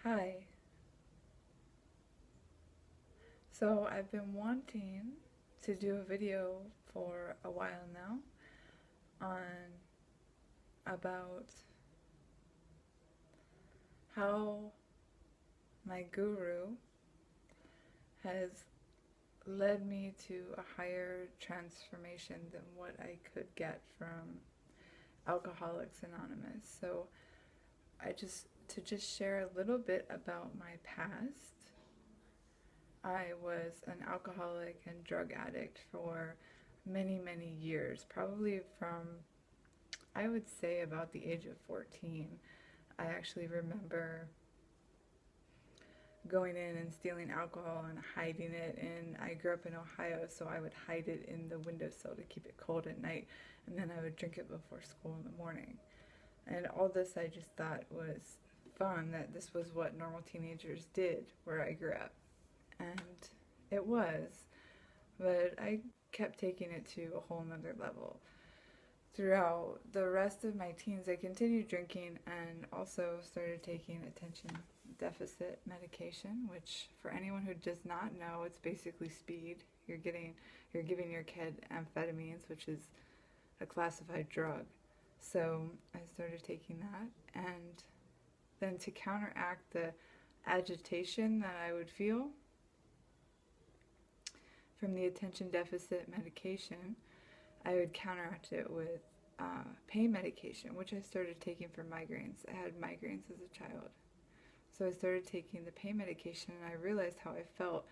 Hi. So I've been wanting to do a video for a while now on about how my guru has led me to a higher transformation than what I could get from Alcoholics Anonymous. So to share a little bit about my past. I was an alcoholic and drug addict for many, many years, probably from, I would say, about the age of 14. I actually remember going in and stealing alcohol and hiding it, and I grew up in Ohio, so I would hide it in the windowsill to keep it cold at night, and then I would drink it before school in the morning. And all this I just thought was fun, that this was what normal teenagers did where I grew up. And it was, but I kept taking it to a whole nother level. Throughout the rest of my teens, I continued drinking and also started taking attention deficit medication, which for anyone who does not know, it's basically speed. You're giving your kid amphetamines, which is a classified drug. So I started taking that, and then to counteract the agitation that I would feel from the attention deficit medication, I would counteract it with pain medication, which I started taking for migraines. I had migraines as a child. So I started taking the pain medication, and I realized how I felt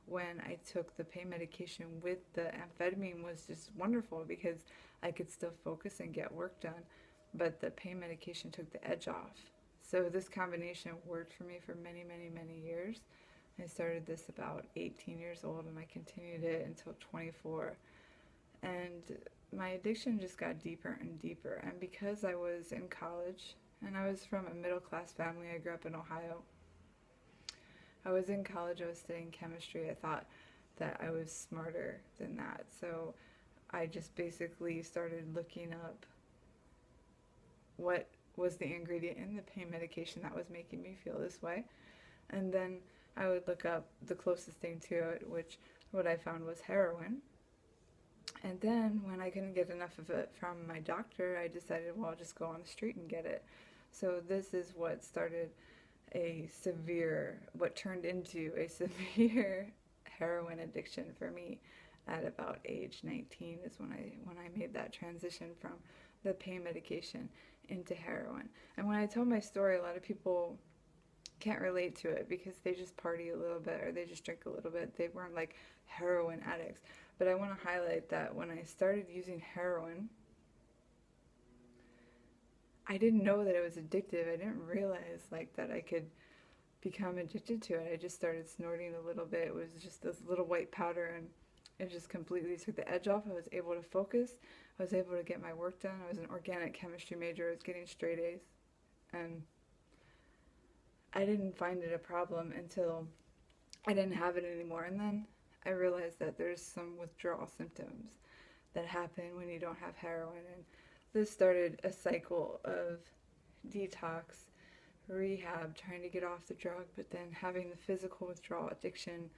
when I took the pain medication with the amphetamine was just wonderful, because I could still focus and get work done, but the pain medication took the edge off. So this combination worked for me for many, many, many years. I started this about 18 years old, and I continued it until 24. And my addiction just got deeper and deeper. And because I was in college, and I was from a middle-class family, I grew up in Ohio. I was in college, I was studying chemistry. I thought that I was smarter than that. So I just basically started looking up what was the ingredient in the pain medication that was making me feel this way. And then I would look up the closest thing to it, which what I found was heroin. And then when I couldn't get enough of it from my doctor, I decided, well, I'll just go on the street and get it. So this is what started what turned into a severe heroin addiction for me at about age 19 is when I made that transition from the pain medication into heroin. And when I tell my story, a lot of people can't relate to it because they just party a little bit or they just drink a little bit. They weren't like heroin addicts. But I want to highlight that when I started using heroin, I didn't know that it was addictive. I didn't realize that I could become addicted to it. I just started snorting a little bit. It was just this little white powder, and it just completely took the edge off. I was able to focus. I was able to get my work done. I was an organic chemistry major. I was getting straight A's. And I didn't find it a problem until I didn't have it anymore. And then I realized that there's some withdrawal symptoms that happen when you don't have heroin. And this started a cycle of detox, rehab, trying to get off the drug, but then having the physical withdrawal addiction.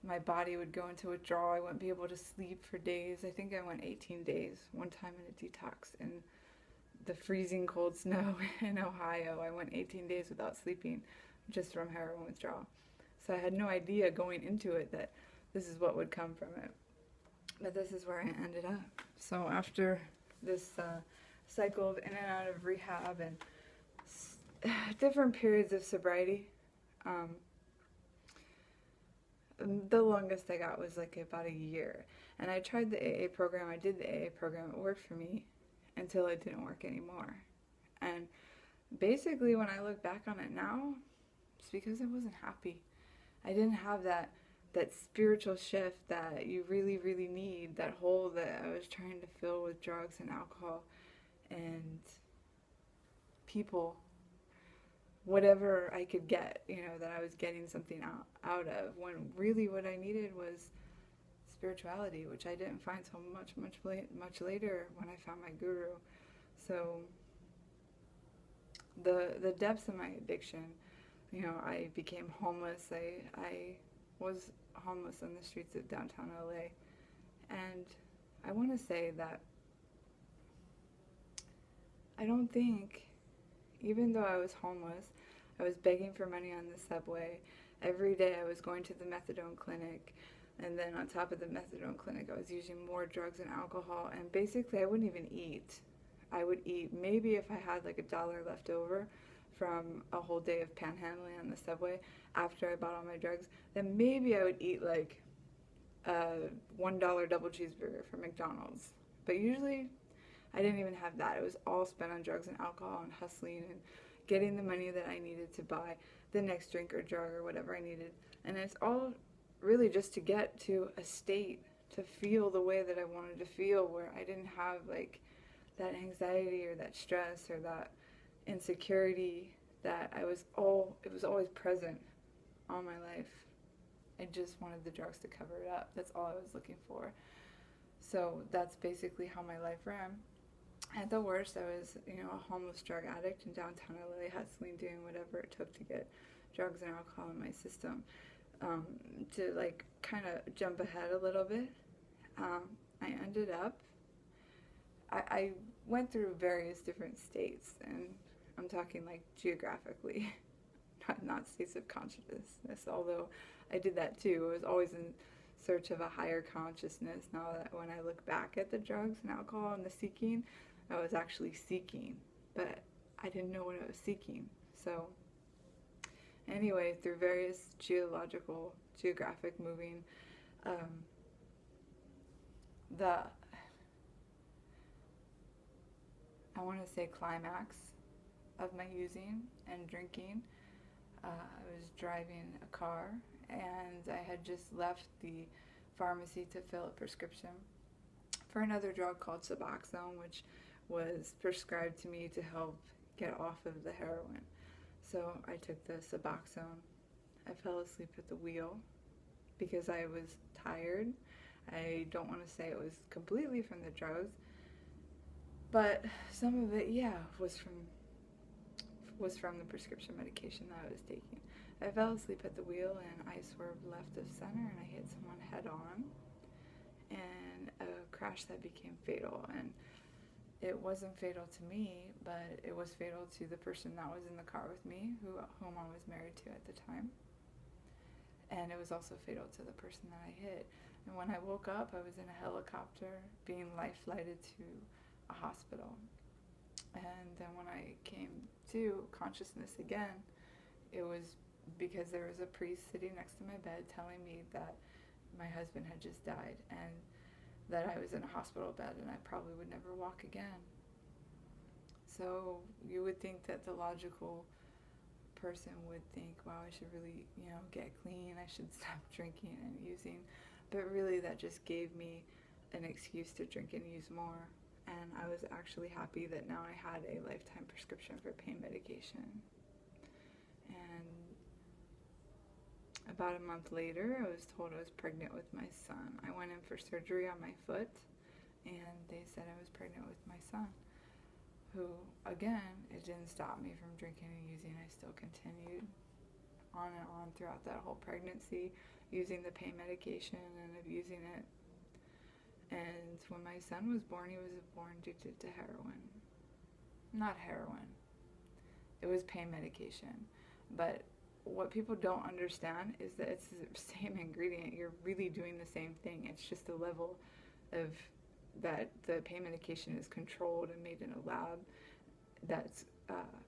My body would go into withdrawal. I wouldn't be able to sleep for days. I think I went 18 days one time in a detox in the freezing cold snow in Ohio. I went 18 days without sleeping just from heroin withdrawal. So I had no idea going into it that this is what would come from it. But this is where I ended up. So after this cycle of in and out of rehab and different periods of sobriety, the longest I got was about a year. And I tried the AA program. I did the AA program. It worked for me until it didn't work anymore. And basically when I look back on it now, it's because I wasn't happy. I didn't have that spiritual shift that you really, really need, that hole that I was trying to fill with drugs and alcohol and people, whatever I could get, that I was getting something out of, when really what I needed was spirituality, which I didn't find so much later when I found my guru. So the depths of my addiction You know, I became homeless. I was homeless on the streets of downtown LA. And I want to say that I don't think, even though I was homeless, I was begging for money on the subway. Every day I was going to the methadone clinic. And then on top of the methadone clinic, I was using more drugs and alcohol. And basically, I wouldn't even eat. I would eat maybe if I had like $1 left over from a whole day of panhandling on the subway after I bought all my drugs, then maybe I would eat like a $1 double cheeseburger from McDonald's. But usually I didn't even have that. It was all spent on drugs and alcohol and hustling and getting the money that I needed to buy the next drink or drug or whatever I needed. And it's all really just to get to a state, to feel the way that I wanted to feel, where I didn't have like that anxiety or that stress or that insecurity that it was always present all my life. I just wanted the drugs to cover it up. That's all I was looking for. So that's basically how my life ran. At the worst, I was, a homeless drug addict in downtown LA, hustling, doing whatever it took to get drugs and alcohol in my system. To like kind of jump ahead a little bit, I ended up, I went through various different states, and I'm talking like geographically, not states of consciousness, although I did that too. I was always in search of a higher consciousness. Now that when I look back at the drugs and alcohol and the seeking, I was actually seeking, but I didn't know what I was seeking. So anyway, through various geographic moving, I want to say climax of my using and drinking, I was driving a car, and I had just left the pharmacy to fill a prescription for another drug called Suboxone, which was prescribed to me to help get off of the heroin. So I took the Suboxone. I fell asleep at the wheel because I was tired. I don't want to say it was completely from the drugs, but some of it, was from the prescription medication that I was taking. I fell asleep at the wheel, and I swerved left of center, and I hit someone head on, and a crash that became fatal. And it wasn't fatal to me, but it was fatal to the person that was in the car with me, whom I was married to at the time. And it was also fatal to the person that I hit. And when I woke up, I was in a helicopter being life-flighted to a hospital. And then when I came to consciousness again, it was because there was a priest sitting next to my bed telling me that my husband had just died and that I was in a hospital bed and I probably would never walk again. So you would think that the logical person would think, wow, I should really, get clean, I should stop drinking and using. But really that just gave me an excuse to drink and use more. And I was actually happy that now I had a lifetime prescription for pain medication. And about a month later, I was told I was pregnant with my son. I went in for surgery on my foot, and they said I was pregnant with my son, who, again, it didn't stop me from drinking and using. I still continued on and on throughout that whole pregnancy, using the pain medication and abusing it. And when my son was born, he was born addicted to heroin. Not heroin. It was pain medication. But what people don't understand is that it's the same ingredient. You're really doing the same thing. It's just the level of that the pain medication is controlled and made in a lab that's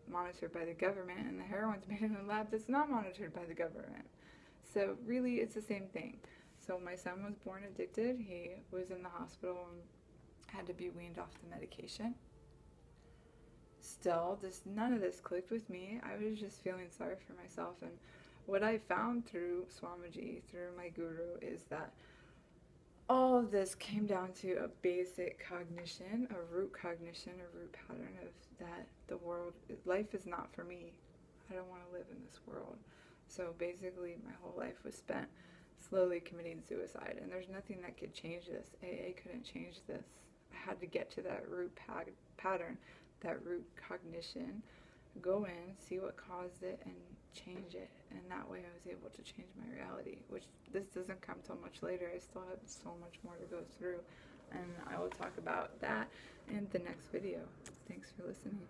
monitored by the government, and the heroin's made in a lab that's not monitored by the government. So really, it's the same thing. So my son was born addicted. He was in the hospital and had to be weaned off the medication. Still, none of this clicked with me. I was just feeling sorry for myself. And what I found through Swamiji, through my guru, is that all of this came down to a basic cognition, a root cognition, a root pattern of that life is not for me. I don't want to live in this world. So basically, my whole life was spent slowly committing suicide, and there's nothing that could change this. AA couldn't change this. I had to get to that root pattern, that root cognition, go in, see what caused it, and change it. And that way I was able to change my reality, which this doesn't come till much later. I still have so much more to go through, and I will talk about that in the next video. Thanks for listening.